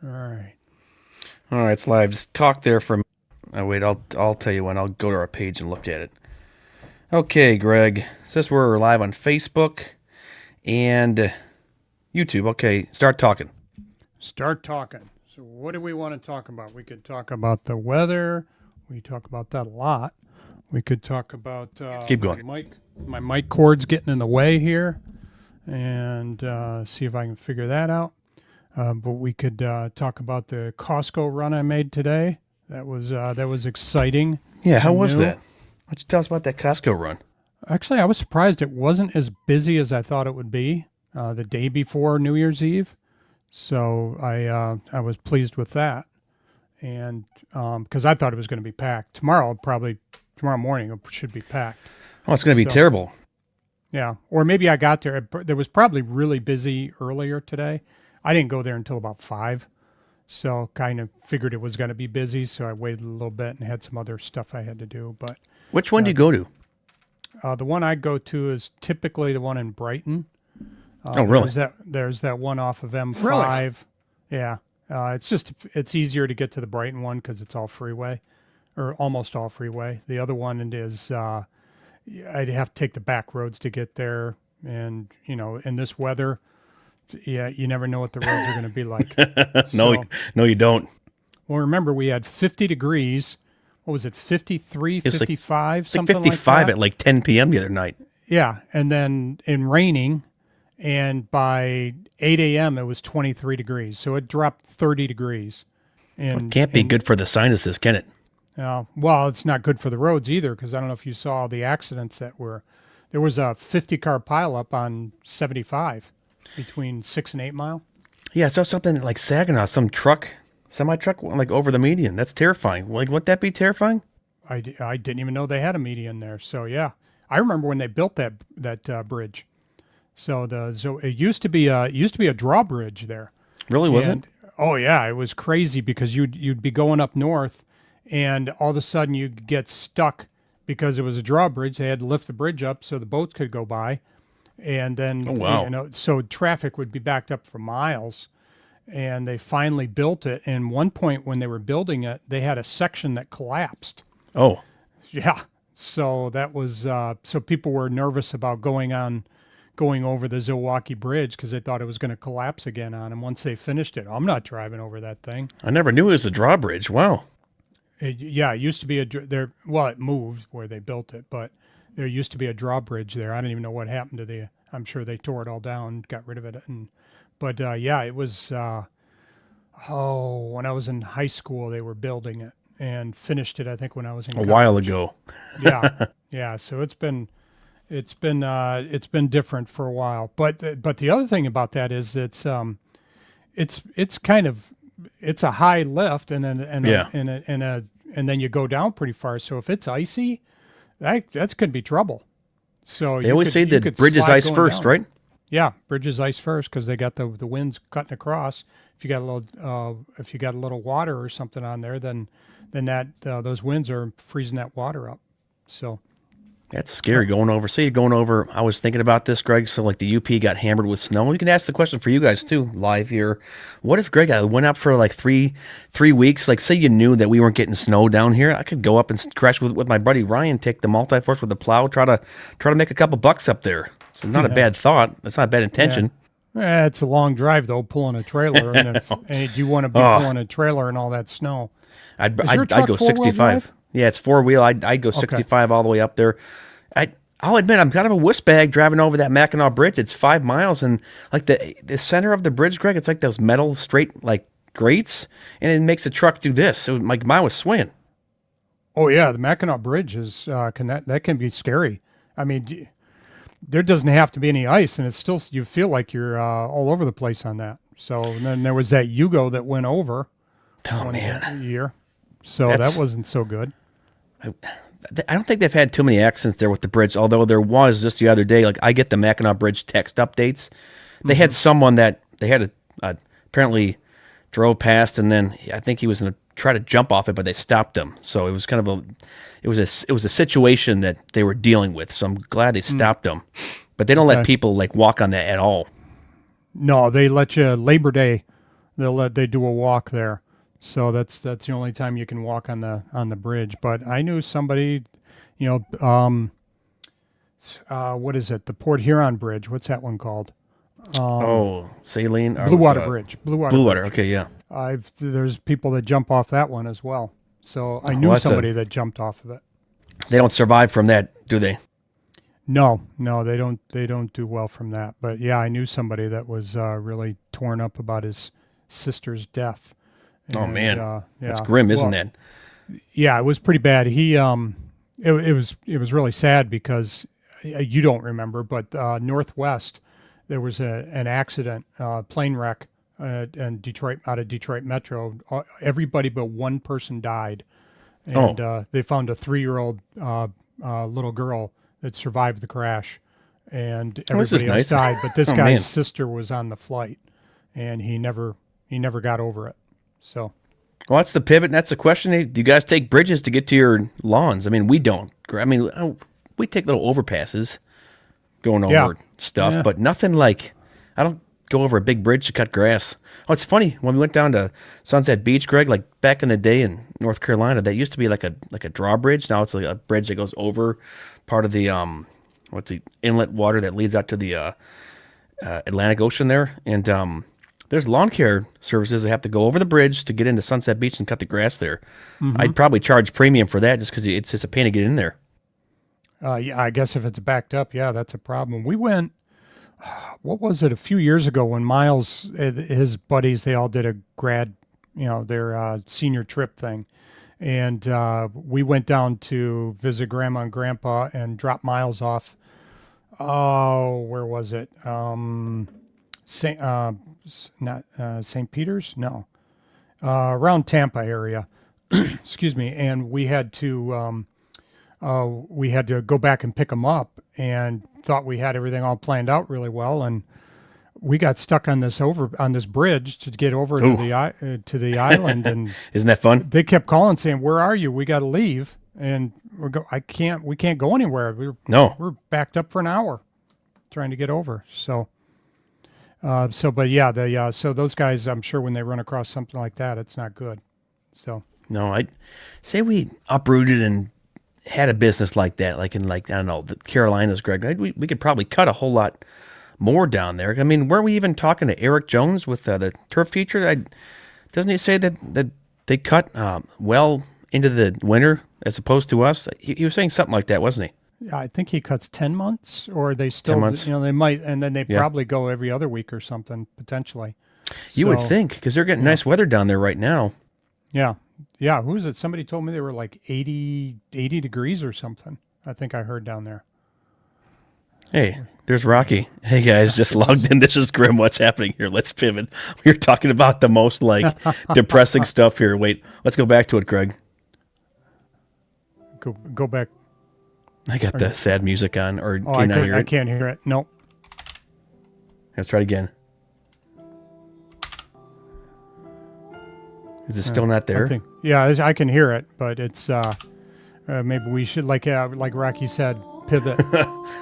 All right. All right, it's live. Just talk there for a minute. Oh, wait, I'll tell you when. I'll go to our page and look at it. Okay, Greg. It says we're live on Facebook and YouTube. Okay, start talking. Start talking. So, what do we want to talk about? We could talk about the weather. We talk about that a lot. We could talk about Keep going. my mic cord's getting in the way here, and see if I can figure that out. But we could talk about the Costco run I made today. That was exciting. Yeah, how was New. that? Why don't you tell us about that Costco run? Actually, I was surprised it wasn't as busy as I thought it would be the day before New Year's Eve. So I was pleased with that, and because I thought it was going to be packed tomorrow morning it should be packed. Oh, it's going to be So, terrible. yeah, or maybe I got there. There was probably really busy earlier today. I didn't go there until about 5, so kind of figured it was going to be busy. So I waited a little bit and had some other stuff I had to do. But Which one do you go to? the one I go to is typically the one in Brighton. Oh, really? There's that one off of M5. Yeah. It's easier to get to the Brighton one because it's all freeway, or almost all freeway. The other one is I'd have to take the back roads to get there, and in this weather, yeah, you never know what the roads are going to be like. No, So, no, you don't. well, remember we had 50 degrees. What was it? 53, It's like 55, It's like something 55 like that. at like 10 p.m. the other night. Yeah, and then in raining, and by 8 a.m. it was 23 degrees, so it dropped 30 degrees. It can't be good for the sinuses, can it? Well, it's not good for the roads either, because I don't know if you saw the accidents there was a 50-car pileup on 75 between 6 and 8 Mile. Yeah, I saw something like Saginaw, some semi truck, went like over the median. That's terrifying. Like, wouldn't that be terrifying? I didn't even know they had a median there. So yeah, I remember when they built that bridge. So it used to be a drawbridge there. Really wasn't? And oh yeah, it was crazy because you'd be going up north, and all of a sudden you'd get stuck because it was a drawbridge. They had to lift the bridge up so the boats could go by, and then Oh, wow. so traffic would be backed up for miles. And they finally built it. And one point when they were building it, they had a section that collapsed. Oh, Yeah. So that was so people were nervous about going over the Zilwaukee Bridge because they thought it was going to collapse again on them once they finished it. I'm not driving over that thing. I never knew it was a drawbridge. Wow. Yeah, it used to be well, it moved where they built it, but there used to be a drawbridge there. I don't even know what happened to I'm sure they tore it all down, got rid of it. But yeah, it was, when I was in high school, they were building it and finished it, I think, when I was in A college. while ago. Yeah. Yeah. So it's been different for a while. But the other thing about that is it's kind of, it's a high lift Yeah. and then you go down pretty far. So if it's icy, that's could be trouble. So They always say that bridge is ice first, right? Yeah, bridge is ice first because they got the winds cutting across. If you got a little water or something on there, then that those winds are freezing that water up. So That's scary going over. Say you're going over. I was thinking about this, Greg. So, like, the UP got hammered with snow. You can ask the question for you guys, too, live here. What if, Greg, I went up for like three weeks? Like, say you knew that we weren't getting snow down here. I could go up and crash with my buddy Ryan, take the multi-force with the plow, try to make a couple bucks up there. It's not a bad thought. It's not a bad intention. it's a long drive though, pulling a trailer, and do you want to be pulling a trailer in all that snow? I'd your truck go four-wheel 65. drive? Yeah, it's four-wheel. I'd go 65 all the way up there. I'll admit I'm kind of a wuss bag driving over that Mackinac Bridge. It's 5 miles, and like the center of the bridge, Greg, it's like those metal straight like grates, and it makes the truck do this. So like mine was swinging. Oh yeah, the Mackinac Bridge is that can be scary. I mean, there doesn't have to be any ice, and it's still you feel like you're all over the place on that. So and then there was that Yugo that went over Oh one man, year, so That's- that wasn't so good. I don't think they've had too many accidents there with the bridge. Although there was just the other day. Like I get the Mackinac Bridge text updates. They had someone that they had apparently drove past, and then I think he was going to try to jump off it, but they stopped him. So it was kind of it was a situation that they were dealing with. So I'm glad they stopped him. But they don't let Okay. people like walk on that at all. No, they let you Labor Day. They do a walk there, so that's the only time you can walk on the bridge. But I knew somebody, you know, what is it? The Port Huron Bridge. What's that one called? Oh, Saline. Or Blue was, Water Bridge. Blue Water Blue Bridge. Water. Okay, yeah. There's people that jump off that one as well. So I knew that's somebody that jumped off of it. They don't survive from that, do they? No, they don't. They don't do well from that. But yeah, I knew somebody that was really torn up about his sister's death. Oh And, man, yeah. that's grim, isn't Well, that? Yeah, it was pretty bad. It was really sad because you don't remember, but Northwest there was an accident, plane wreck, in Detroit, out of Detroit Metro. Everybody but one person died, and they found a 3-year-old little girl that survived the crash, and this is everybody else nice. died. But this Oh, guy's man. sister was on the flight, and he never got over it. So. Well, that's the pivot. And that's the question. Hey, do you guys take bridges to get to your lawns? I mean, we don't. I mean, we take little overpasses going over Yeah. stuff, Yeah. but nothing like, I don't go over a big bridge to cut grass. Oh, it's funny. When we went down to Sunset Beach, Greg, like back in the day in North Carolina, that used to be like a drawbridge. Now it's like a bridge that goes over part of the, what's the inlet water that leads out to the Atlantic Ocean there. And there's lawn care services that have to go over the bridge to get into Sunset Beach and cut the grass there. I'd probably charge premium for that just because it's just a pain to get in there. Yeah, I guess if it's backed up, yeah, that's a problem. We went, what was it, a few years ago when Miles, his buddies, they all did a grad, their senior trip thing. And we went down to visit Grandma and Grandpa and drop Miles off. Oh, where was it? St. Peter's? No. Around Tampa area. Excuse me. And we had to go back and pick them up, and thought we had everything all planned out really well, and we got stuck on this bridge to get over Ooh. to the island, and Isn't that fun? they kept calling saying, "Where are you? We got to leave." And we can't go anywhere. No. We're backed up for an hour trying to get over. But yeah, so those guys, I'm sure when they run across something like that, it's not good. So No, I'd say we uprooted and had a business like that, like in I don't know, the Carolinas, Greg. We could probably cut a whole lot more down there. I mean, weren't we even talking to Eric Jones with the turf teacher? Doesn't he say that they cut well into the winter as opposed to us? He was saying something like that, wasn't he? I think he cuts 10 months, or they still, 10 months. they might, and then they Yeah. probably go every other week or something potentially. You would So, think, because they're getting nice weather down there right now. Yeah. Yeah. Who is it? Somebody told me they were like 80 degrees or something. I think I heard down there. Hey, there's Rocky. Hey guys, just logged in. This is Grim. What's happening here? Let's pivot. We're talking about the most depressing stuff here. Wait, let's go back to it, Greg. Go back. I got the sad music on, or Oh, can I hear I it? can't hear it. Nope. Let's try it again. Is it still not there? I can hear it, but it's maybe we should, like Rocky said, pivot.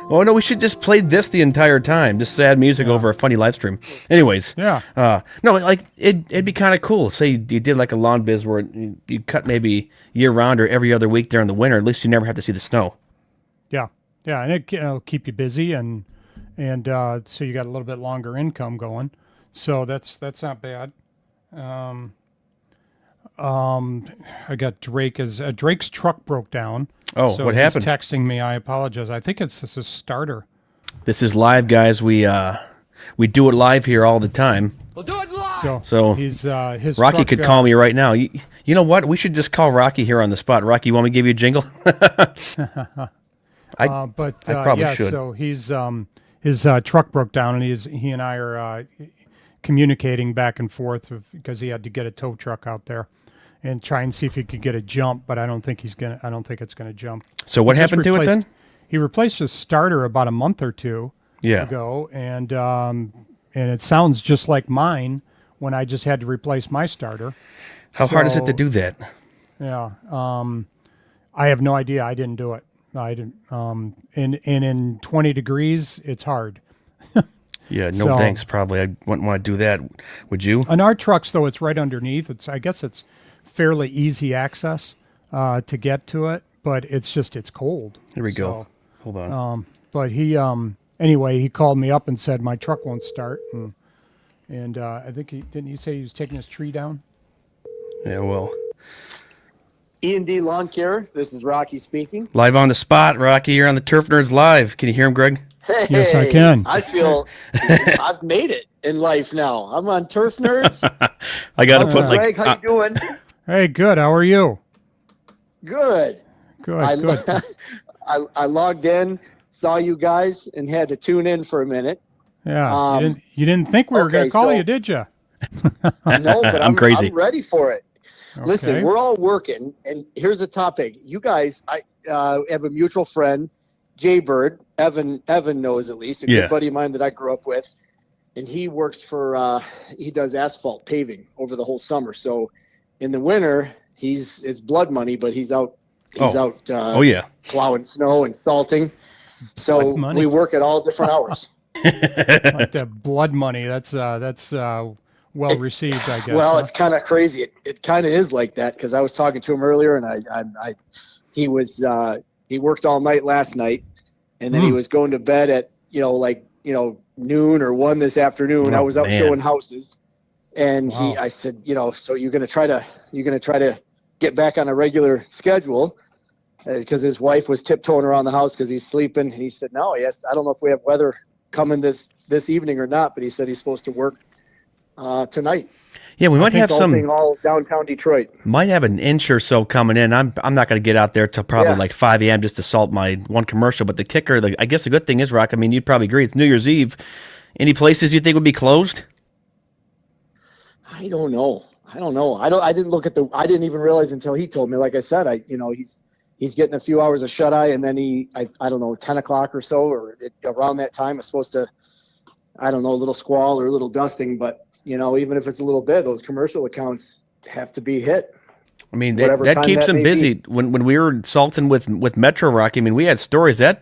Oh no, we should just play this the entire time. Just sad music over a funny live stream. Anyways, Yeah. no, like it'd be kind of cool. Say you did like a lawn biz where you cut maybe year round or every other week during the winter. At least you never have to see the snow. Yeah. Yeah. And it'll keep you busy, and so you got a little bit longer income going. So that's not bad. I got Drake's truck broke down. Oh, So what he's happened? texting me. I apologize. I think it's just a starter. This is live, guys. We do it live here all the time. So he's his Rocky truck, could call me right now. You know what? We should just call Rocky here on the spot. Rocky, you want me to give you a jingle? I probably yeah, should. So he's his truck broke down, and he and I are communicating back and forth because he had to get a tow truck out there and try and see if he could get a jump. But I don't think it's gonna jump. So what He just happened to it then? He replaced his starter about a month or two Yeah. ago, and it sounds just like mine when I just had to replace my starter. How hard is it to So, do that? Yeah. I have no idea. I didn't do it. I didn't. And in 20 degrees, it's hard. Yeah, no So, thanks. Probably I wouldn't want to do that. Would you? on our trucks, though, it's right underneath. I guess it's fairly easy access to get to it, but it's cold. Here we go. So, Hold on. but anyway, he called me up and said my truck won't start, and I think he say he was taking his tree down. Yeah, well, E&D Lawn Care. This is Rocky speaking. live on the spot, Rocky. You're on the Turf Nerds live. Can you hear him, Greg? Hey, Yes, I can. I feel I've made it in life now. I'm on Turf Nerds. I got to Hello, put like. Greg, how you doing? Hey, good. How are you? Good. Good. Good. I logged in, saw you guys, and had to tune in for a minute. Yeah. You didn't think we were going okay, to call so- you, did you? No, but I'm crazy. I'm ready for it. Listen, Okay. we're all working, and here's the topic. You guys, I have a mutual friend, Jay Bird. Evan knows at least, a Yeah. good buddy of mine that I grew up with, and he works for he does asphalt paving over the whole summer. So in the winter, it's blood money, but he's out Oh yeah. plowing snow and salting. So Blood money. we work at all different hours. Like the blood money. That's well received, I guess. Well, huh? it's kind of crazy. It kind of is like that because I was talking to him earlier, and he worked all night last night, and then he was going to bed at noon or 1 this afternoon. Oh, I was out man. showing houses, and Wow. I said, so you're gonna try to get back on a regular schedule, because his wife was tiptoeing around the house because he's sleeping. And he said, no, yes, I don't know if we have weather coming this evening or not, but he said he's supposed to work tonight. Yeah, we might have Salting some. all downtown Detroit. Might have an inch or so coming in. I'm not going to get out there till probably Yeah. like 5 a.m. just to salt my one commercial. But the kicker, I guess the good thing is, Rock. I mean, you'd probably agree. It's New Year's Eve. Any places you think would be closed? I don't know. I didn't look at I didn't even realize until he told me. Like I said, he's getting a few hours of shut eye, and then I don't know, 10 o'clock or so, or around that time, it's supposed to, I don't know, a little squall or a little dusting. But even if it's a little bit, those commercial accounts have to be hit. I mean, Whatever that time keeps that them may busy. be. When we were salting with Metro Rock, I mean, we had stories that's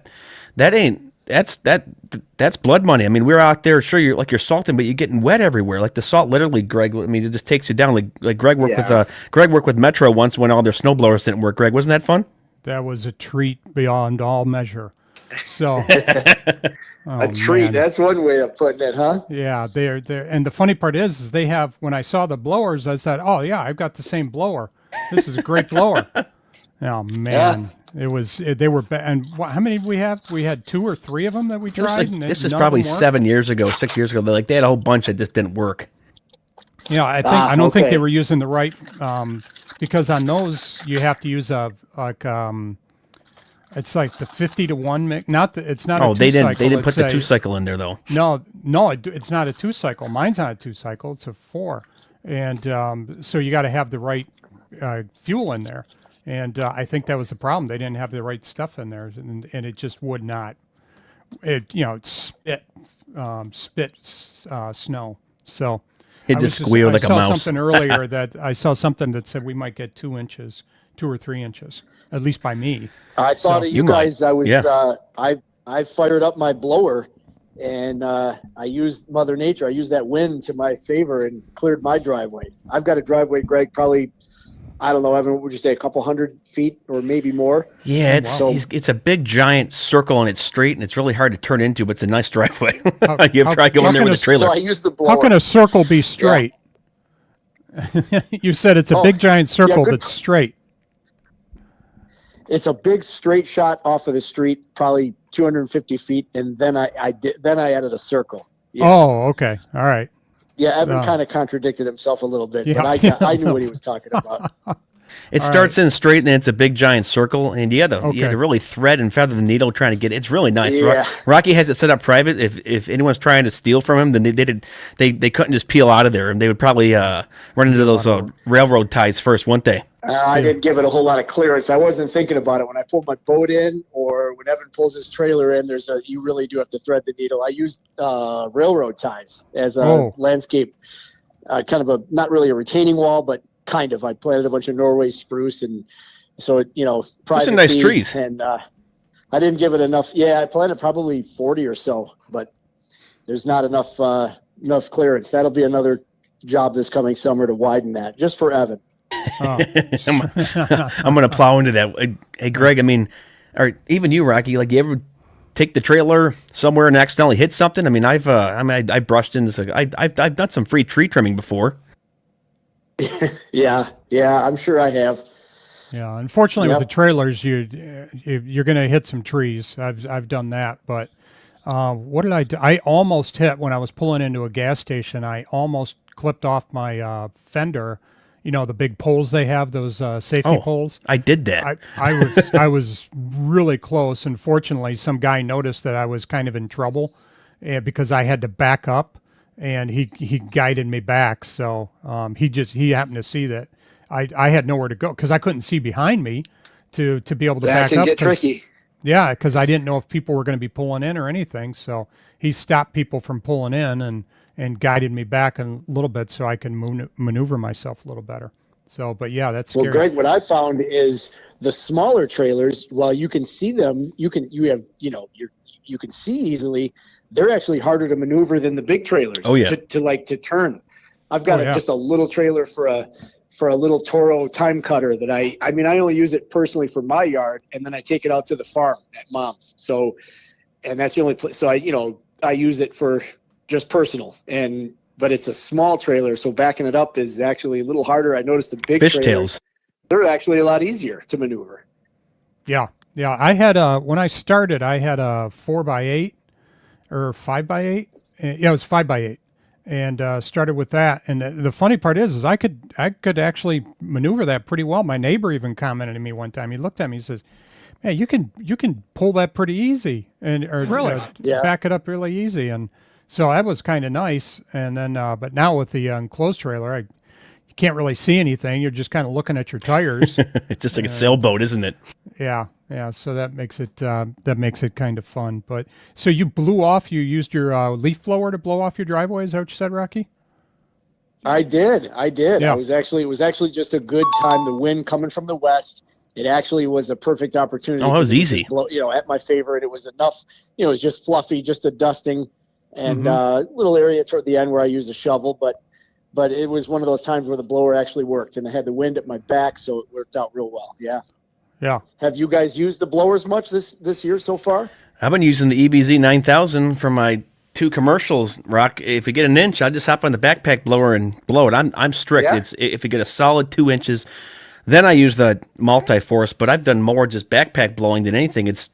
blood money. I mean, we're out there, sure, you're salting, but you're getting wet everywhere. Like the salt, literally, Greg. I mean, it just takes you down. Like Greg worked Yeah. with Metro once when all their snowblowers didn't work. Greg, wasn't that fun? That was a treat beyond all measure. So A treat. man. That's one way of putting it, huh? Yeah, they're and the funny part is they have. When I saw the blowers, I said, "Oh yeah, I've got the same blower. This is a great blower." Oh man, they were and how many did we have? We had 2 or 3 of them that we This is, tried. and this is none of probably them worked. 7 years ago, 6 years ago. They had a whole bunch that just didn't work. Yeah, I don't think okay. they were using the right because on those you have to use it's like the 50-to-1 mix. It's not. Oh, a they didn't two-cycle, put the it's a- 2-cycle in there though. No, it's not a 2-cycle. Mine's not a 2-cycle. It's a 4, and so you got to have the right fuel in there. And I think that was the problem. They didn't have the right stuff in there, and it just would not. It spit snow. So It I just was squealed like a I saw mouse. something earlier that said we might get 2 inches, 2 or 3 inches, at least by me. I thought So- of You you might. guys. I was Yeah. I fired up my blower, and I used Mother Nature. I used that wind to my favor and cleared my driveway. I've got a driveway, Greg, probably, I don't know, Evan, what would you say, a couple 100 feet or maybe more? Yeah, it's wow. it's a big giant circle and it's straight and it's really hard to turn into, but it's a nice driveway. How- you have how- tried going how there can with a a- trailer. So I used the blower. How can a circle be straight? You said it's a Oh, big giant circle good- that's straight. It's a big straight shot off of the street, probably 250 feet, and then I added a circle. Yeah. Oh, okay. All right. Yeah, Evan Oh. kind of contradicted himself a little bit, Yeah. but I knew what he was talking about. It All starts in straight and then it's a big giant circle, and you had to Okay. really thread and feather the needle trying to get it. It's really nice. Yeah. Rocky has it set up private. If anyone's trying to steal from him, then they couldn't just peel out of there, and they would probably run into those railroad ties first, wouldn't they? I didn't give it a whole lot of clearance. I wasn't thinking about it when I pulled my boat in, or when Evan pulls his trailer in. You really do have to thread the needle. I used railroad ties as a Oh. landscape, kind of not really a retaining wall, but kind of. I planted a bunch of Norway spruce, and so private nice feed, trees. And I didn't give it enough. Yeah, I planted probably 40 or so, but there's not enough clearance. That'll be another job this coming summer to widen that, just for Evan. Oh. I'm gonna plow into that. Hey, Greg, I mean, or even you, Rocky, like, you ever take the trailer somewhere and accidentally hit something? I mean, I brushed into, I've done some free tree trimming before. Yeah, I'm sure I have. Yeah, unfortunately with Yep. the trailers, you're going to hit some trees. I've done that, but what did I do? I almost hit when I was pulling into a gas station. I almost clipped off my fender. You know, the big poles they have, those safety Oh, poles. I did that. I was really close, and fortunately, some guy noticed that I was kind of in trouble, because I had to back up, and he guided me back. So he happened to see that I had nowhere to go because I couldn't see behind me to be able to That back can up. get 'Cause- tricky. Yeah, because I didn't know if people were going to be pulling in or anything. So he stopped people from pulling in and guided me back a little bit so I can maneuver myself a little better. So, but yeah, that's Well, scary. Greg, what I found is the smaller trailers, while you can see them, you can see easily. They're actually harder to maneuver than the big trailers. Oh, yeah. To turn. I've got Oh, yeah. just a little trailer for a little Toro time cutter that I only use it personally for my yard, and then I take it out to the farm at mom's. So, and that's the only place. So I use it for just personal, but it's a small trailer, so backing it up is actually a little harder. I noticed the big trailers, Fishtails. they're actually a lot easier to maneuver. Yeah, yeah. I had when I started, I had a 4x8 or 5x8. Yeah, it was 5x8, and started with that. And the funny part is I could actually maneuver that pretty well. My neighbor even commented to me one time. He looked at me, he says, "Hey, you can pull that pretty easy, or Really? Yeah. back it up really easy." And so that was kind of nice. And then, but now with the enclosed trailer, you can't really see anything. You're just kind of looking at your tires. It's just like a sailboat, isn't it? Yeah, yeah. So that makes it kind of fun. But so you used your leaf blower to blow off your driveway. Is that what you said, Rocky? I did. Yeah. It was actually just a good time. The wind coming from the west. It actually was a perfect opportunity. Oh, that was to easy. blow, at my favorite. It was enough. It was just fluffy, just a dusting, and little area toward the end where I used a shovel. But it was one of those times where the blower actually worked, and I had the wind at my back, so it worked out real well. Yeah. Yeah. Have you guys used the blowers much this year so far? I've been using the EBZ 9000 for my 2 commercials. Rock, if you get an inch, I just hop on the backpack blower and blow it. I'm strict. Yeah? It's if you get a solid 2 inches, then I use the multi-force. But I've done more just backpack blowing than anything. It's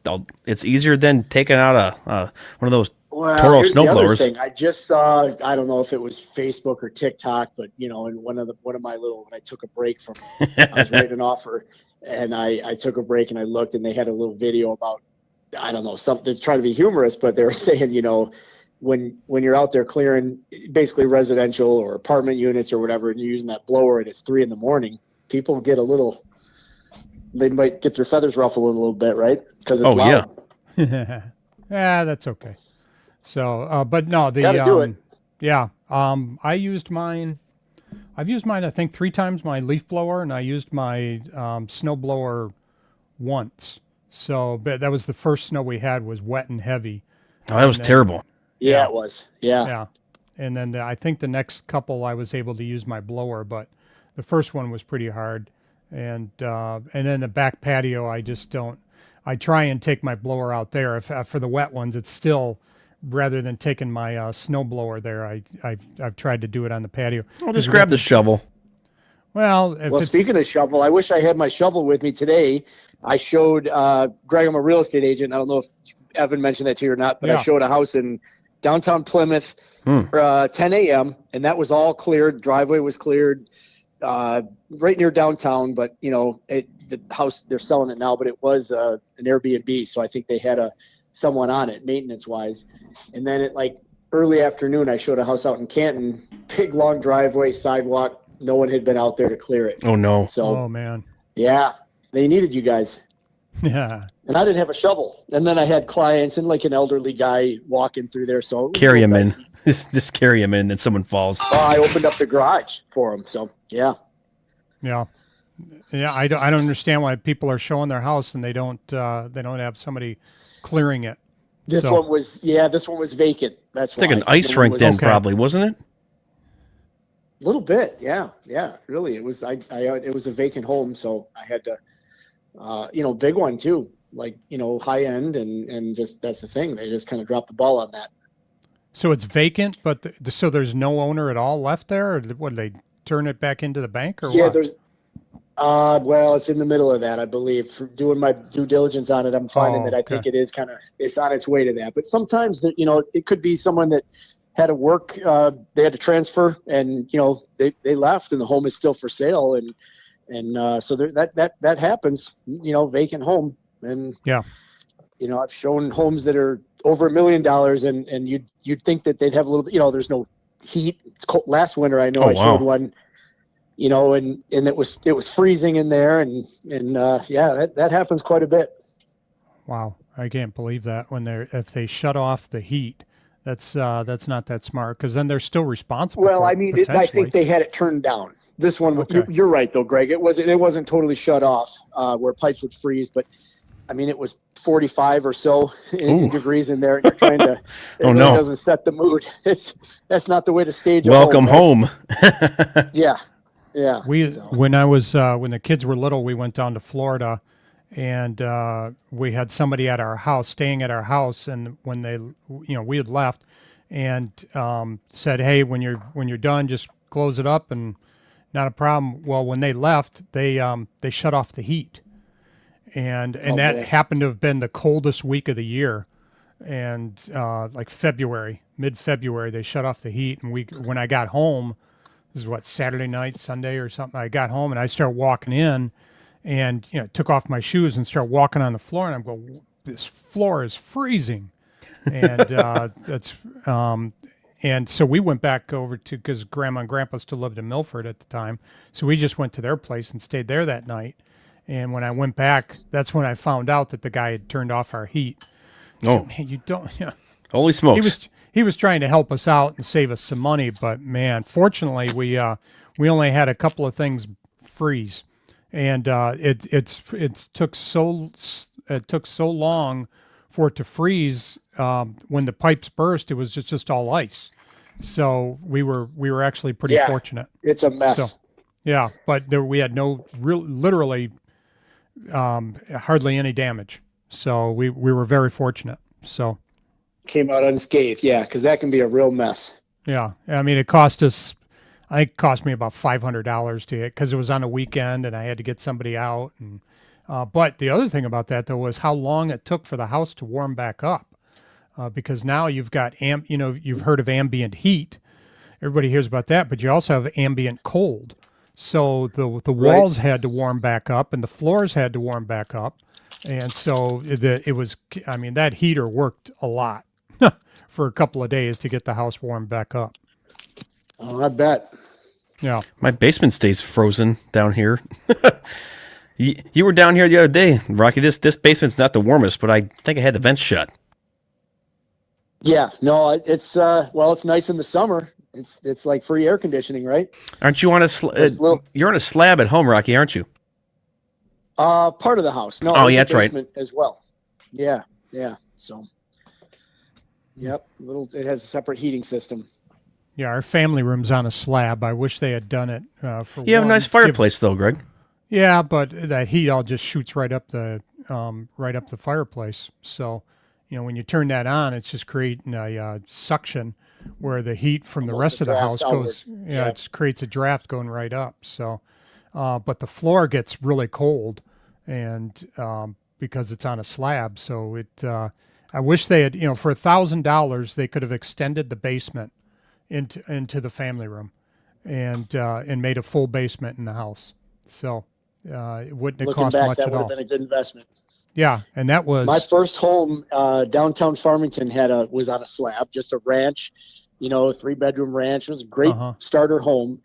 easier than taking out one of those Toro here's snow the other blowers. thing. I just saw, I don't know if it was Facebook or TikTok, but in one of my little, when I took a break from, I was writing an offer, and I took a break and I looked, and they had a little video about, I don't know, something trying to be humorous, but they were saying, when you're out there clearing basically residential or apartment units or whatever, and you're using that blower and it's 3 a.m, people get they might get their feathers ruffled a little bit, right? Because it's loud. Yeah. Yeah, that's okay. So, but no, Gotta do it. Yeah. I've used mine, I think 3 times, my leaf blower, and I used my snow blower once. So, but that was the first snow we had was wet and heavy. Oh, that was terrible. Yeah, Yeah. it was. Yeah. Yeah. And then I think the next couple I was able to use my blower, but the first one was pretty hard. And then the back patio, I try and take my blower out there. If for the wet ones, it's still, rather than taking my snow blower there, I've tried to do it on the patio. Well, just grab the shovel. Well, if Well, it's, speaking of shovel, I wish I had my shovel with me today. I showed Greg, I'm a real estate agent. I don't know if Evan mentioned that to you or not, but Yeah. I showed a house in downtown Plymouth, 10 a.m., and that was all cleared. Driveway was cleared, right near downtown. But the house, they're selling it now, but it was an Airbnb, so I think they had someone on it, maintenance wise. And then at like early afternoon, I showed a house out in Canton, big long driveway, sidewalk. No one had been out there to clear it. Oh no. So oh man, yeah, they needed you guys. yeah, And I didn't have a shovel. And then I had clients and like an elderly guy walking through there. So it was Carry a him little in. dicey. Just carry him in, then someone falls. I opened up the garage for him. So yeah. yeah. I don't understand why people are showing their house and they don't have somebody clearing it. This So- one was vacant. That's It's like why. an ice The one rink was- then, Okay. probably, wasn't it? A little bit, yeah, really. It was it was a vacant home, so I had to, big one too, like high end, and just that's the thing. They just kind of dropped the ball on that. So it's vacant, but so there's no owner at all left there, or what? They turn it back into the bank, or Yeah, what? there's. Well, it's in the middle of that, I believe. For doing my due diligence on it, I'm finding that I okay. think it is it's on its way to that. But sometimes, it could be someone that had to work. They had to transfer, and they left, and the home is still for sale, and so that happens. Vacant home, and Yeah. I've shown homes that are over $1 million, and you'd think that they'd have a little bit. There's no heat. It's cold. Last winter, I know Oh, I showed wow. one. And it was freezing in there, and that happens quite a bit. Wow, I can't believe that if they shut off the heat, that's not that smart, because then they're still responsible. Well, for I it, mean, I potentially. think they had it turned down. This one, Okay. you're right though, Greg. It wasn't totally shut off where pipes would freeze, but I mean, it was 45 or so Ooh. degrees in there, and you're trying to. It Oh, really no. doesn't set the mood. That's not the way to stage. Welcome a home. Right? home. Yeah. Yeah. When the kids were little, we went down to Florida, and we had somebody at our house, staying at our house, and when they, we had left, and said, "Hey, when you're done, just close it up, and not a problem." Well, when they left, they shut off the heat, and that boy. happened to have been the coldest week of the year, and like mid-February, they shut off the heat, and when I got home. This is what, Saturday night, Sunday or something. I got home and I started walking in, and took off my shoes and started walking on the floor, and I'm going, this floor is freezing, and and so we went back over to, because Grandma and Grandpa still lived in Milford at the time, so we just went to their place and stayed there that night. And when I went back, that's when I found out that the guy had turned off our heat. Oh, Man, you don't. holy smokes. He was trying to help us out and save us some money, but man, fortunately we only had a couple of things freeze, and it took so long for it to freeze. When the pipes burst, it was just all ice. So we were actually pretty Yeah. fortunate. It's a mess. So, yeah, but we had literally hardly any damage. So we were very fortunate. So. Came out unscathed, yeah, because that can be a real mess. Yeah, I mean, it cost me about $500 to it, because it was on a weekend and I had to get somebody out. And but the other thing about that though was how long it took for the house to warm back up, because now you've got you've heard of ambient heat. Everybody hears about that, but you also have ambient cold. So the walls had to warm back up, and the floors had to warm back up, and so it was. I mean, that heater worked a lot. For a couple of days to get the house warmed back up. Oh, I bet. Yeah. My basement stays frozen down here. You were down here the other day, Rocky. This basement's not the warmest, but I think I had the vents shut. Yeah, no, it's it's nice in the summer. It's like free air conditioning, right? Aren't you on a you're on a slab at home, Rocky, aren't you? Part of the house. No, Oh, there's yeah, a that's right. basement as well. Yeah. So, yep, it has a separate heating system. Yeah, our family room's on a slab. I wish they had done it for. You have a one. nice fireplace, though, Greg. Yeah, but that heat all just shoots right up the fireplace. So, when you turn that on, it's just creating a suction where the heat from the Almost rest a of the draft house goes. outward. Yeah, it just creates a draft going right up. So, but the floor gets really cold, and because it's on a slab, so it. I wish they had, for $1,000, they could have extended the basement into the family room, and made a full basement in the house. So it wouldn't have Looking cost back, much that at would all. have been a good investment. Yeah, and that was My first home, downtown Farmington, was on a slab, just a ranch, 3-bedroom ranch. It was a great starter home,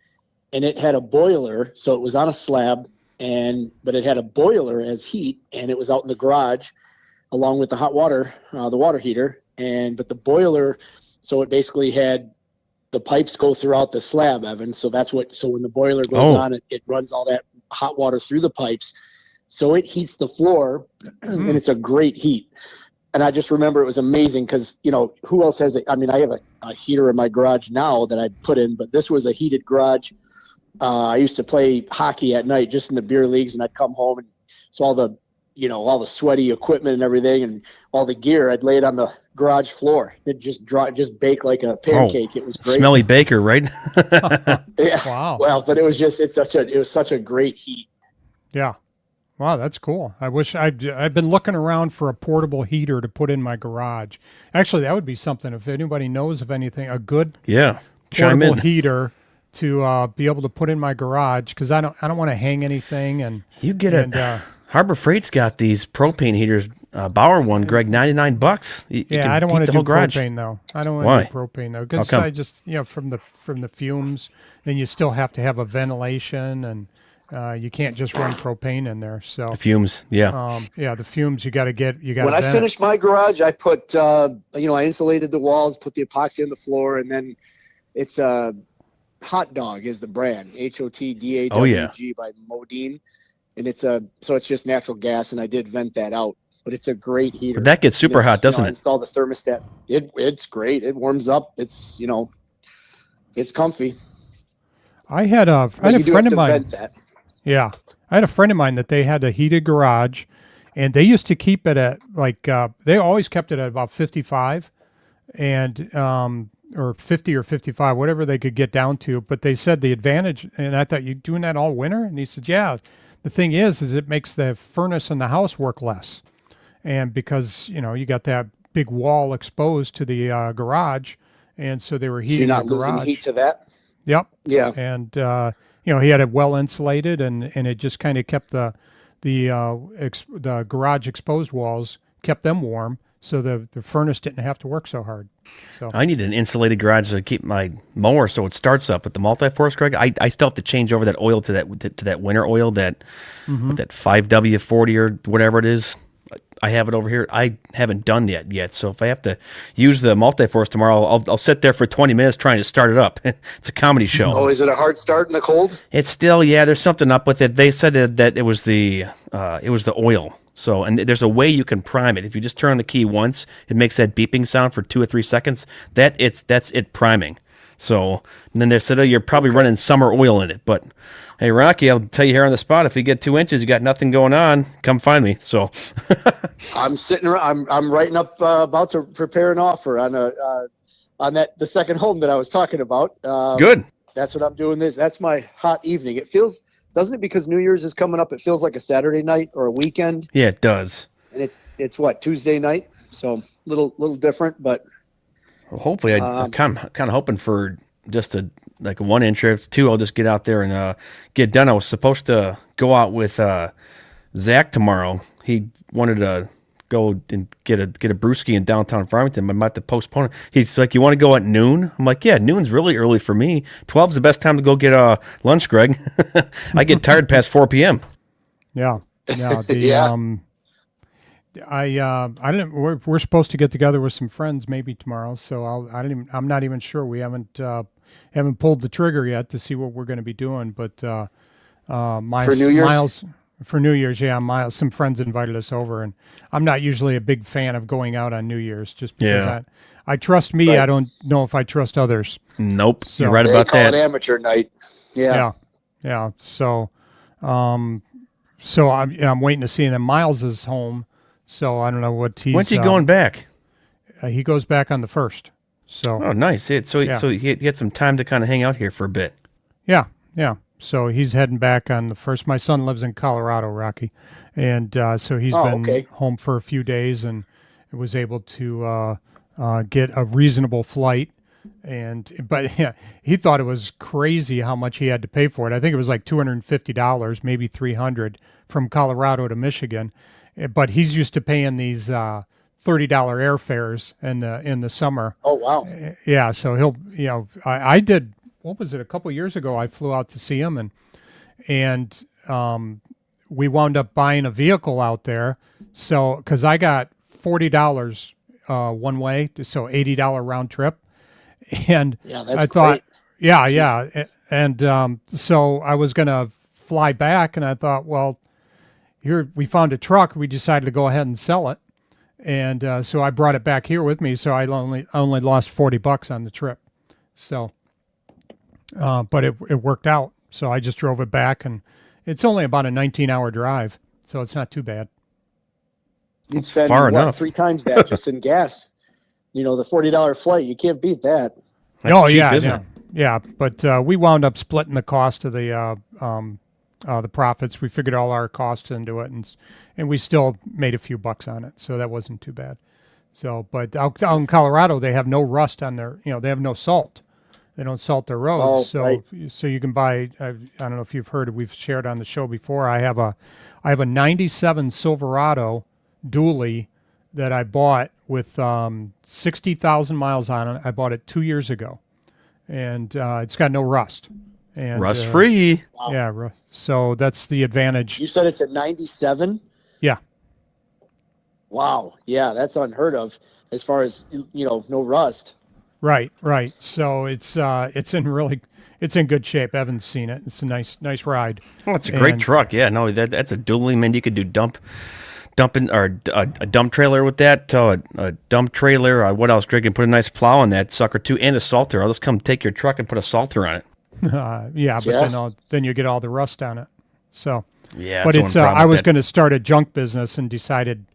and it had a boiler, so it was on a slab, but it had a boiler as heat, and it was out in the garage, along with the hot water, the water heater, but the boiler, so it basically had the pipes go throughout the slab, Evan. So when the boiler goes on, it runs all that hot water through the pipes. So it heats the floor, and it's a great heat. and I just remember it was amazing because, you know, who else has it? I mean, I have a heater in my garage now that I put in, but this was a heated garage. I used to play hockey at night just in the beer leagues, and I'd come home and so all the sweaty equipment and everything and all the gear, I'd lay it on the garage floor. It just bake like a pancake. It was great. Smelly baker, right? Yeah. Wow. Well, but it was such a great heat. Yeah. Wow, that's cool. I wish I've been looking around for a portable heater to put in my garage. Actually, that would be something if anybody knows of anything, a good Yeah. Chime portable in. heater to be able to put in my garage because I don't want to hang anything and You get and, it. Harbor Freight's got these propane heaters. Bauer one, Greg, $99. You yeah, can I don't heat want to the do whole garage. propane though. I don't Why? want to do propane though because How come? I just from the fumes. Then you still have to have a ventilation and you can't just run propane in there. So The fumes, yeah. the fumes you got to When I finished my garage, I put I insulated the walls, put the epoxy on the floor, and then it's Hot Dog is the brand, HOTDAWG by Modine, and it's just natural gas, and I did vent that out, but it's a great heater. But that gets super And it's, hot, doesn't I it? install the thermostat. It's great. It warms up. It's it's comfy. I had a But you do friend have of to mine. vent that. Yeah. I had a friend of mine that they had a heated garage and they used to keep it at they always kept it at about 55 and or 50 or 55, whatever they could get down to. But they said the advantage, and I thought, you doing that all winter? And he said, yeah, the thing is it makes the furnace in the house work less. And because, you got that big wall exposed to the garage. And so they were So heating you're not the losing garage. heat to that. Yep. Yeah. And he had it well insulated, and it just kind of kept the garage exposed walls, kept them warm, so the furnace didn't have to work so hard. So I need an insulated garage to keep my mower so it starts up. With the multi-force, Greg, I still have to change over that oil to that winter oil, that 5W40 or whatever it is. I have it over here. I haven't done that yet. So if I have to use the multi-force tomorrow, I'll sit there for 20 minutes trying to start it up. It's a comedy show. Oh, is it a hard start in the cold? It's still, there's something up with it. They said that it was the oil. So, and there's a way you can prime it. If you just turn on the key once, it makes that beeping sound for 2 or 3 seconds. That's it priming. So, and then they said, you're probably running summer oil in it. But hey, Rocky, I'll tell you here on the spot, if you get 2 inches, you got nothing going on, come find me. So, I'm sitting around. I'm writing up about to prepare an offer on the second home that I was talking about. good. That's what I'm doing. That's my hot evening. It feels, doesn't it? Because New Year's is coming up. It feels like a Saturday night or a weekend, Yeah, it does. and it's what, Tuesday night. So little different, but Well, hopefully, I'm kind of hoping for just a 1 inch. If it's 2, I'll just get out there and get done. I was supposed to go out with Zach tomorrow. He wanted to go and get a brewski in downtown Farmington. I might have to postpone it. He's like, "You want to go at noon?" I'm like, "Yeah, noon's really early for me. 12's the best time to go get lunch, Greg. I get tired past 4 p.m." yeah. The Yeah. I didn't. We're supposed to get together with some friends maybe tomorrow. So I'm not even sure. We haven't pulled the trigger yet to see what we're going to be doing. But For New Year's? Miles for New Year's, Miles. Some friends invited us over, and I'm not usually a big fan of going out on New Year's just because Yeah. I trust me. Right. I don't know if I trust others. Nope, So- you're right they about call it that. amateur night. Yeah. Yeah. So I'm waiting to see. And then Miles is home, so I don't know what he's. When's he going back? He goes back on the 1st. So Oh, nice. So he had some time to kind of hang out here for a bit. yeah. So he's heading back on the 1st. My son lives in Colorado, Rocky, and so he's Oh, been okay. home for a few days and was able to get a reasonable flight. But yeah, he thought it was crazy how much he had to pay for it. I think it was like $250, maybe $300 from Colorado to Michigan. But he's used to paying these $30 airfares in the summer. Oh wow. Yeah, so he'll, I did, what was it, a couple years ago, I flew out to see him and we wound up buying a vehicle out there. So, because I got $40 one way, so $80 round trip. And Yeah, that's I great. thought, yeah. And so I was going to fly back and I thought, well, here we found a truck. We decided to go ahead and sell it. And so I brought it back here with me. So I only lost $40 on the trip. So, but it worked out. So I just drove it back, and it's only about a 19-hour drive. So it's not too bad. You'd spend far enough. 3 times that just in gas. The $40 flight, you can't beat that. That's cheap, yeah, isn't yeah, it? yeah. But we wound up splitting the cost of the profits. We figured all our costs into it, and we still made a few bucks on it. So that wasn't too bad. So, but out in Colorado, they have no rust on their, they have no salt. They don't salt their roads. Oh, right. So you can buy. I don't know if you've heard. We've shared on the show before. I have a '97 Silverado dually that I bought with 60,000 miles on it. I bought it 2 years ago, and it's got no rust. And Rust free. yeah. So that's the advantage. You said it's a 97? Yeah. Wow. Yeah, that's unheard of as far as, no rust. Right. So it's in good shape. Evan's seen it. It's a nice ride. Oh, it's a great And- truck. Yeah, no, that's a dually, man. You could do dumping or a dump trailer with that. A dump trailer. What else? Greg can put a nice plow on that sucker too, and a salter. I'll just come take your truck and put a salter on it. Yeah, but Yeah. then you get all the rust on it. So, Yeah, but that's it's the one problem I with was that. going to start a junk business and decided,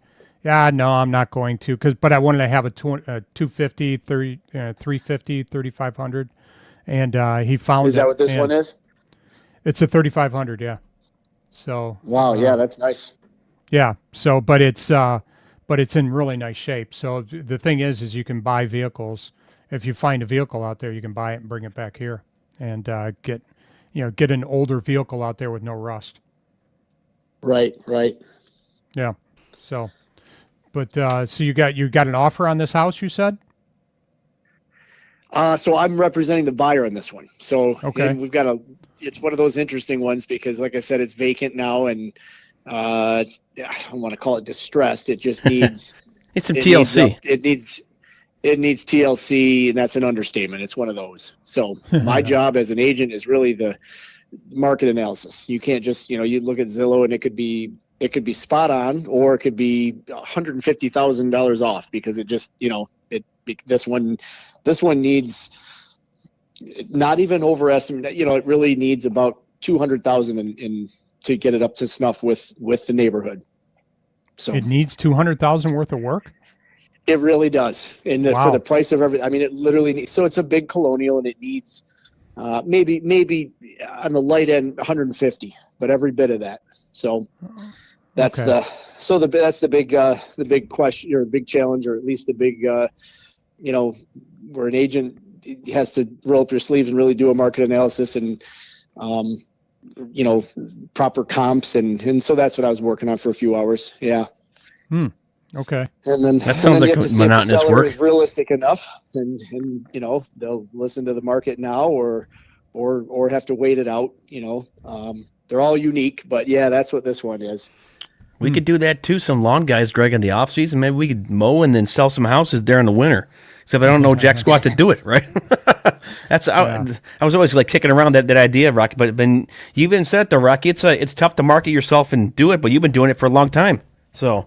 yeah, no, I'm not going to, but I wanted to have a 250, 30, 350, 3500, and he found Is that it, what this and one is? It's a 3500, yeah. So Wow, yeah, that's nice. yeah, so but it's in really nice shape. So the thing is you can buy vehicles. If you find a vehicle out there, you can buy it and bring it back here and get an older vehicle out there with no rust. Right. Yeah. So, but so you got an offer on this house, you said? So I'm representing the buyer on this one. So Okay. and it's one of those interesting ones because, like I said, it's vacant now, and I don't want to call it distressed. It just needs It's some it TLC. it needs TLC, and that's an understatement. It's one of those. So my job as an agent is really the market analysis. You can't just you look at Zillow and it could be spot on, or it could be $150,000 off because it just this one needs not even overestimate. It really needs about 200,000 in to get it up to snuff with the neighborhood. So It needs 200,000 worth of work. it really does, and Wow. for the price of everything. I mean, it literally needs. So it's a big colonial, and it needs maybe on the light end 150, but every bit of that. So that's Okay. that's the big question, or the big challenge, or at least the big where an agent has to roll up your sleeves and really do a market analysis and proper comps, and so that's what I was working on for a few hours. Yeah. Okay. And then That sounds you like have to see if monotonous the seller work. is realistic enough, and they'll listen to the market now, or have to wait it out. They're all unique, but yeah, that's what this one is. We could do that too. Some lawn guys, Greg, in the off season. Maybe we could mow and then sell some houses there in the winter. Except I don't know jack squat to do it, right? I was always like kicking around that idea, Rocky. But then you even said though, Rocky, it's tough to market yourself and do it, but you've been doing it for a long time. So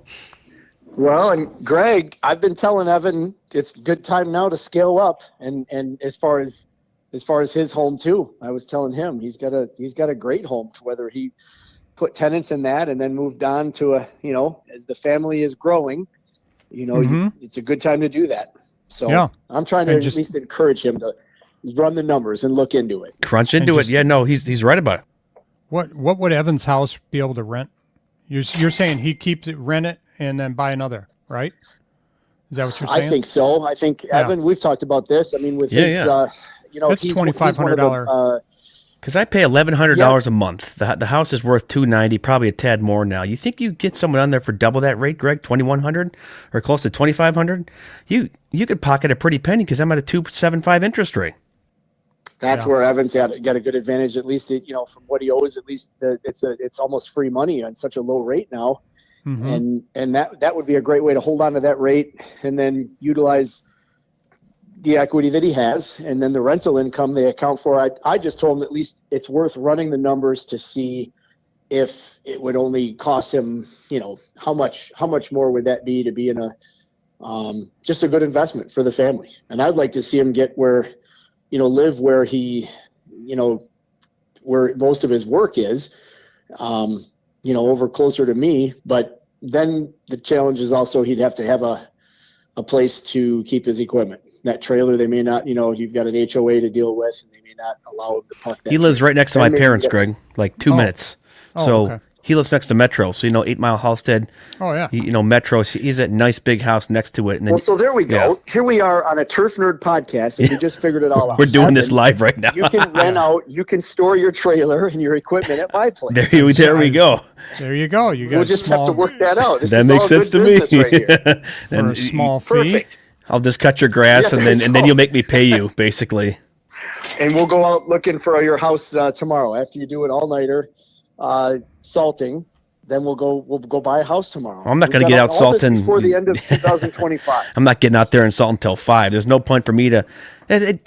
Well, and Greg, I've been telling Evan it's a good time now to scale up, and as far as his home too, I was telling him he's got a great home. Whether he put tenants in that and then moved on to as the family is growing, it's a good time to do that. So Yeah. I'm trying to And at just- least encourage him to run the numbers and look into it. crunch into just- it. Yeah, no, he's right about it. What would Evan's house be able to rent? You're saying he keeps it, rent it, and then buy another, right? Is that what you're saying? I think so. I think Evan, we've talked about this. I mean, with Yeah, his, yeah. That's he's one of the, $2,500. Because I pay $1,100 a month. The house is worth $290, probably a tad more now. You think you get someone on there for double that rate, Greg, $2,100 or close to $2,500? You could pocket a pretty penny because I'm at a 2.75 interest rate. That's Yeah. where Evans got a good advantage. At least from what he owes, at least it's almost free money on such a low rate now, Mhm. and that would be a great way to hold on to that rate and then utilize the equity that he has, and then the rental income they account for. I just told him at least it's worth running the numbers to see if it would only cost him, how much more would that be to be in a just a good investment for the family. And I'd like to see him get where, live where he, where most of his work is, over closer to me. But then the challenge is also he'd have to have a place to keep his equipment. That trailer, they may not, you've got an HOA to deal with, and they may not allow him to park that. He lives right next to my parents, Greg, like 2 minutes. So okay. he lives next to Metro. So, 8 Mile Halstead. Oh, yeah. Metro. He's at a nice big house next to it. And then, Well, so there we go. Yeah. Here we are on a Turf Nerd podcast, and we just figured it all out. We're doing this Evan, live right now. You can rent out, you can store your trailer and your equipment at my place. There we go. There you go. You got We'll a just small, have to work that out. This That is makes all sense good to me. business right here. for And a small fee. Perfect. I'll just cut your grass, Yeah, and there then you and then go. you'll make me pay you, basically. And we'll go out looking for your house tomorrow after you do an all-nighter salting. Then we'll go buy a house tomorrow. I'm not We've gonna got get out all this salting. before the end of 2025. I'm not getting out there and salt until 5. There's no point for me to.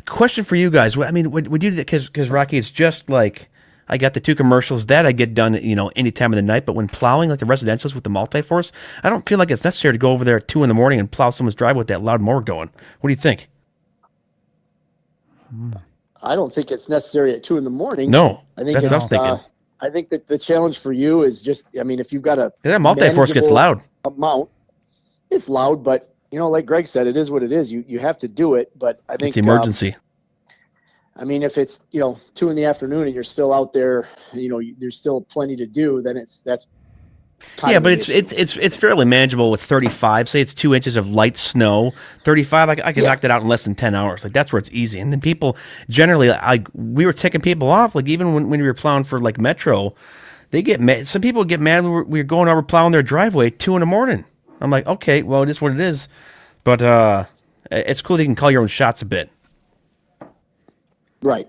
Question for you guys. I mean, would you? Because Rocky, it's just like I got the 2 commercials that I get done, any time of the night. But when plowing, like the residentials with the multi-force, I don't feel like it's necessary to go over there at 2 a.m. and plow someone's driveway with that loud mower going. What do you think? I don't think it's necessary at 2 a.m. No, I think that's what I was it's, thinking. I think that the challenge for you is just, if you've got a That multi-force gets manageable loud. amount, it's loud, but like Greg said, it is what it is. You have to do it, but I think It's emergency. if it's 2 in the afternoon and you're still out there, there's still plenty to do. Then that's kind Yeah, of but an it's issue. it's fairly manageable with 35. Say it's 2 inches of light snow. 35, I can Yeah. knock that out in less than 10 hours. Like that's where it's easy. And then people generally, we were ticking people off. Like even when we were plowing for like Metro, they get mad. Some people get mad when we were going over plowing their driveway at 2 a.m. I'm like, okay, well it is what it is. But it's cool that you can call your own shots a bit. Right.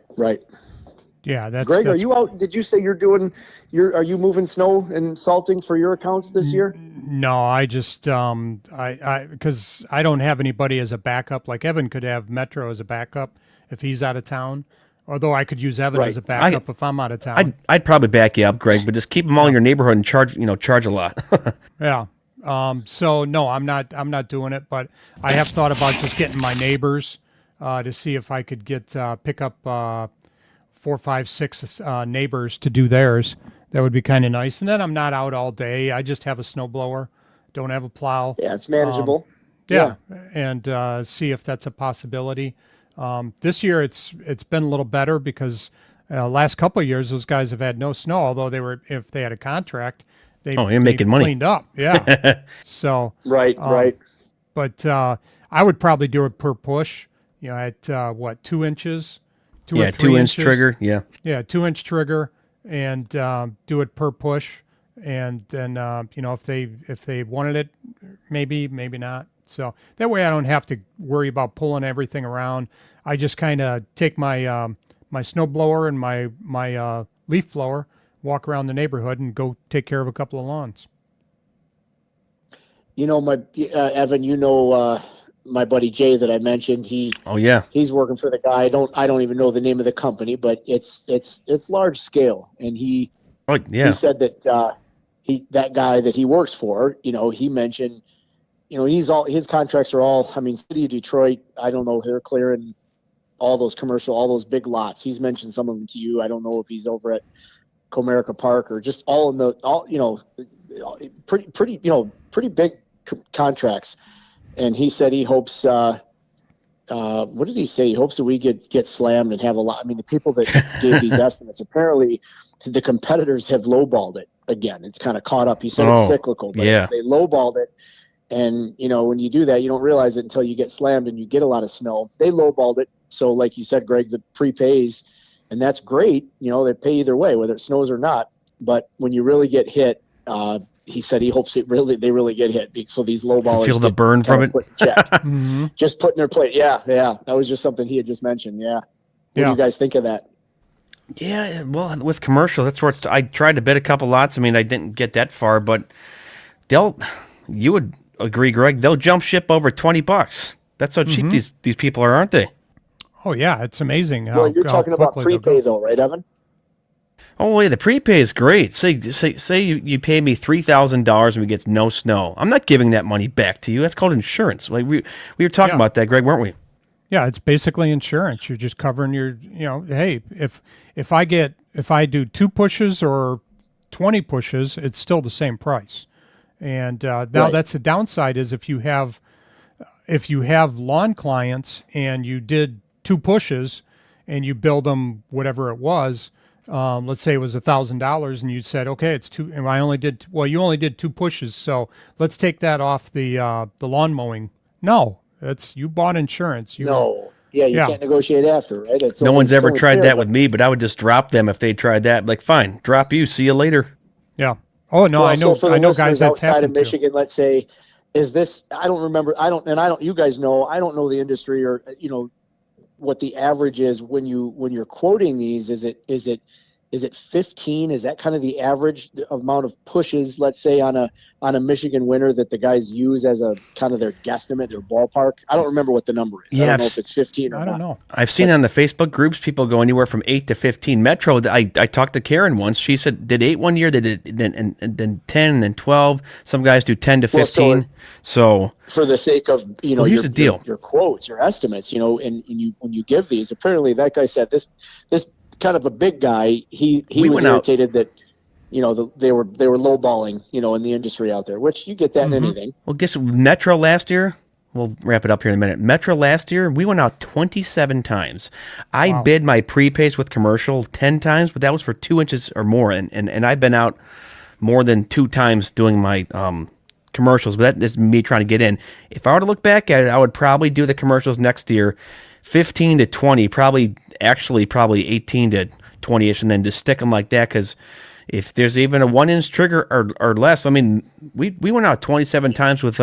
Yeah, that's Greg, are that's, you out? Did you say are you moving snow and salting for your accounts this year? No, I just because I don't have anybody as a backup. Like Evan could have Metro as a backup if he's out of town. Although I could use Evan Right. as a backup if I'm out of town. I'd probably back you up, Greg, but just keep them all in your neighborhood and charge a lot. Yeah. So no, I'm not doing it, but I have thought about just getting my neighbors to see if I could pick up 4, 5, 6 neighbors to do theirs. That would be kind of nice. And then I'm not out all day. I just have a snowblower, don't have a plow. Yeah, it's manageable. Yeah, and see if that's a possibility. This year it's been a little better because last couple of years those guys have had no snow. Although if they had a contract, You're making money. cleaned up. Yeah. So Right. but I would probably do it per push. At 2 inches, 2 or 3 2 inch inches. trigger. Yeah. Yeah, 2-inch trigger, and do it per push. And then if they wanted it, maybe not. So that way I don't have to worry about pulling everything around. I just kind of take my my snow blower and my leaf blower, walk around the neighborhood, and go take care of a couple of lawns. Evan, my buddy Jay that I mentioned, Oh yeah. he's working for the guy. I don't even know the name of the company, but it's large scale. And he Oh yeah. said that that guy that he works for, he mentioned, his contracts are all, City of Detroit, I don't know, they're clearing all those big lots. He's mentioned some of them to you. I don't know if he's over at Comerica Park or just pretty big contracts. And he said he hopes, what did he say? He hopes that we get slammed and have a lot. The people that gave these estimates, apparently the competitors have lowballed it again. It's kind of caught up. He said it's cyclical, but yeah. they lowballed it. And, when you do that, you don't realize it until you get slammed and you get a lot of snow. They lowballed it. So like you said, Greg, the prepays, and that's great. They pay either way, whether it snows or not. But when you really get hit, he said he hopes they really get hit. So these lowballers Feel the burn from it. put in check. Mm-hmm. Just putting their plate. Yeah. That was just something he had just mentioned. Yeah. What do you guys think of that? Yeah, well, with commercial, that's where I tried to bid a couple lots. I didn't get that far, but you would agree, Greg, they'll jump ship over $20. That's how cheap these people are, aren't they? Oh yeah, it's amazing. Well, you're talking about quickly they'll prepay go. though, right, Evan? Oh yeah, the prepay is great. Say you pay me $3,000 and we get no snow. I'm not giving that money back to you. That's called insurance. Like we were talking Yeah. about that, Greg, weren't we? Yeah, it's basically insurance. You're just covering your, hey, if I do 2 pushes or 20 pushes, it's still the same price. And now Right. that's the downside is if you have lawn clients and you did 2 pushes and you billed them whatever it was, let's say it was $1,000 and you said, okay, it's 2, and you only did 2 pushes, so let's take that off the lawn mowing. No, you bought insurance. No. Yeah, you Yeah. can't negotiate after, right? It's No only- one's it's ever only tried fair, that with me, but I would just drop them if they tried that. Like, fine, drop you. See you later. Yeah. Oh no, Well, I know. so for the I know guys listeners that's outside of happened to. Michigan, let's say, is this? I don't remember. You guys know. I don't know the industry or what the average is when you're quoting these. Is it 15? Is that kind of the average amount of pushes, let's say, on a Michigan winter that the guys use as a kind of their guesstimate, their ballpark? I don't remember what the number is. I don't know Yes. if it's 15 or I don't not. know. I've seen on the Facebook groups people go anywhere from 8 to 15. Metro, I talked to Karen once. She said did 8 one year, they did then 10, then 12. Some guys do 10 to Well, 15. So For the sake of Well, here's the deal. your quotes, your estimates, and you when you give these, apparently that guy said this kind of a big guy. He We was went out- irritated that they were lowballing in the industry out there, which you get that in anything. well, guess what? Metro last year. We'll wrap it up here in a minute. Metro last year, we went out 27 times. I bid my prepays with commercial 10 times, but that was for 2 inches or more, and I've been out more than 2 times doing my commercials. But that is me trying to get in. If I were to look back at it, I would probably do the commercials next year, 15 to 20, probably 18 to 20ish, and then just stick them like that. Because if there's even a 1-inch trigger or less, I mean, we went out 27 times with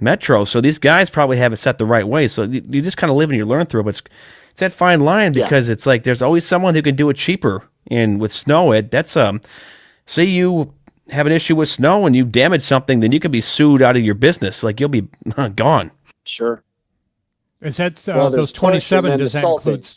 Metro, so these guys probably have it set the right way. So you just kind of live and you learn through it. But it's that fine line because it's like there's always someone who can do it cheaper. And with snow, that's say you have an issue with snow and you damage something, then you can be sued out of your business. Like you'll be gone. Sure. Is that Well, those there's push 27? and then Does the that salting. include?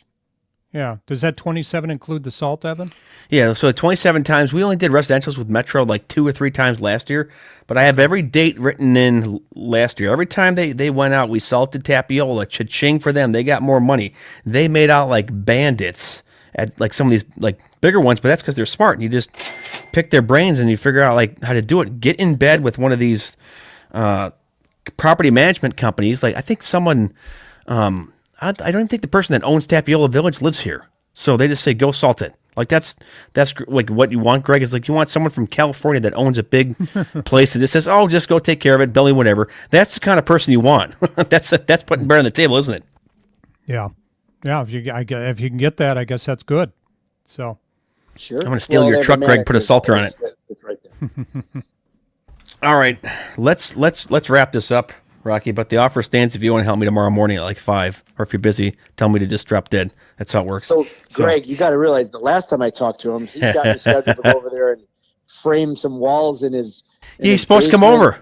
Yeah. Does that 27 include the salt, Evan? Yeah, so 27 times. We only did residentials with Metro like 2 or 3 times last year, but I have every date written in last year. Every time they went out, we salted tapiola, cha-ching for them. They got more money. They made out like bandits at like some of these like bigger ones, but that's because they're smart. And you just pick their brains and you figure out like how to do it. Get in bed with one of these property management companies. Like I think someone, I don't think the person that owns Tapiola Village lives here. So they just say, go salt it. Like that's like what you want, Greg, is like you want someone from California that owns a big place that just says, oh, just go take care of it, Billy, whatever. That's the kind of person you want. That's putting bread on the table, isn't it? Yeah. Yeah. If you can get that, I guess that's good. So Sure. I'm gonna steal your they have truck, a Greg, put a manager. salter on it. It's right there. All right, let's wrap this up, Rocky. But the offer stands if you want to help me tomorrow morning at like 5, or if you're busy, tell me to just drop dead. That's how it works. So, Greg, you got to realize the last time I talked to him, he's got me scheduled to go over there and frame some walls in his. in He's his supposed to come basement. over.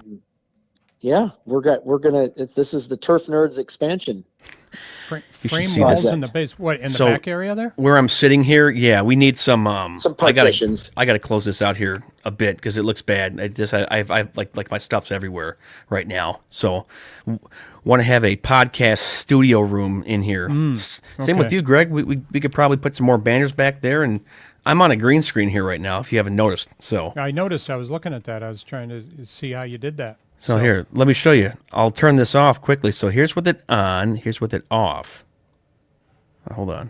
Yeah, we're gonna. This is the Turf Nerds expansion. should frame see walls this. in the base. What, in So- the back area there? Where I'm sitting here, yeah, we need some Partitions. I gotta close this out here a bit because it looks bad. I've like my stuff's everywhere right now. So want to have a podcast studio room in here. Same with okay. you, Greg. We could probably put some more banners back there, and I'm on a green screen here right now. If you haven't noticed, so I noticed. I was looking at that. I was trying to see how you did that. so here, let me show you. I'll turn this off quickly. So here's with it on. Here's with it off. Hold on.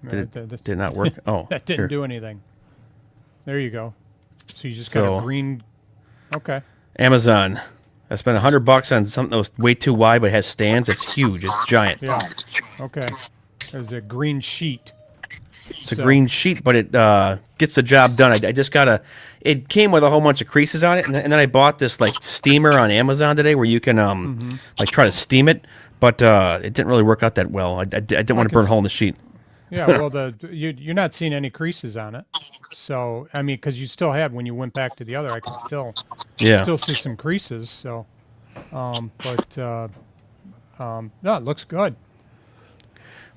Did it not work? Oh, That didn't here. do anything. There you go. So you just So- got a green. Okay. Amazon. I spent $100 on something that was way too wide, but it has stands. It's huge. It's giant. Yeah. Okay. There's a green sheet. It's a So- green sheet, but it gets the job done. I just got a. It came with a whole bunch of creases on it, and then I bought this like steamer on Amazon today, where you can like try to steam it, but it didn't really work out that well. I didn't want to burn a hole in the sheet. Yeah. Well, you're not seeing any creases on it. So I mean, because you still had when you went back to the other, I could still see some creases. So, no, it looks good.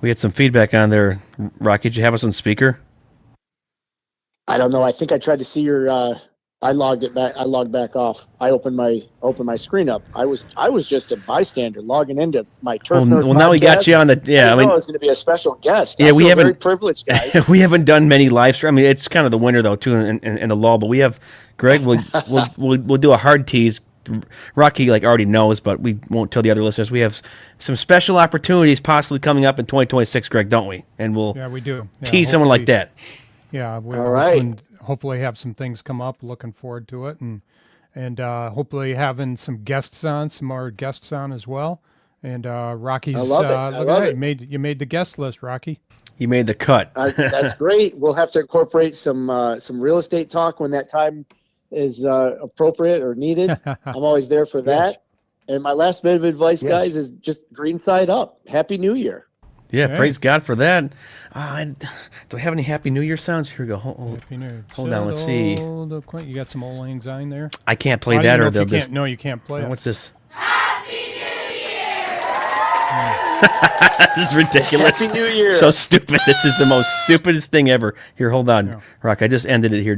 We had some feedback on there. Rocky, did you have us on speaker? I don't know. I think I tried to see your. I logged it back. I logged back off. I opened my screen up. I was just a bystander logging into my Turf North Well, now we got podcast. you on the. Yeah, I I mean, know it's going to be a special guest. Yeah, I we feel haven't- very privileged, guys. we haven't done many live streams. I mean, it's kind of the winter though too, in the lull. But we have Greg. We'll do a hard tease. Rocky already knows, but we won't tell the other listeners. We have some special opportunities possibly coming up in 2026, Greg, don't we? And we'll Yeah, we do. Yeah, tease someone like hopefully- that. Yeah, we're All right. hopefully have some things come up. Looking forward to it, and hopefully having some guests on, some more guests on as well. And Rocky's I love it. I look love at it. that. You made the guest list, Rocky. You made the cut. That's great. We'll have to incorporate some real estate talk when that time is appropriate or needed. I'm always there for that. Yes. And my last bit of advice, Yes. guys, is just green side up. Happy New Year. Yeah, Hey. praise God for that. Do I have any Happy New Year sounds? Here we go. Happy New Year. Hold on, let's see. You got some old lang syne there. I can't play I don't that, know or if they'll you just. can't. No, you can't play it. What's this? This is ridiculous. Happy New Year. So stupid. This is the most stupidest thing ever. Here, hold on, Yeah. Rock. I just ended it here.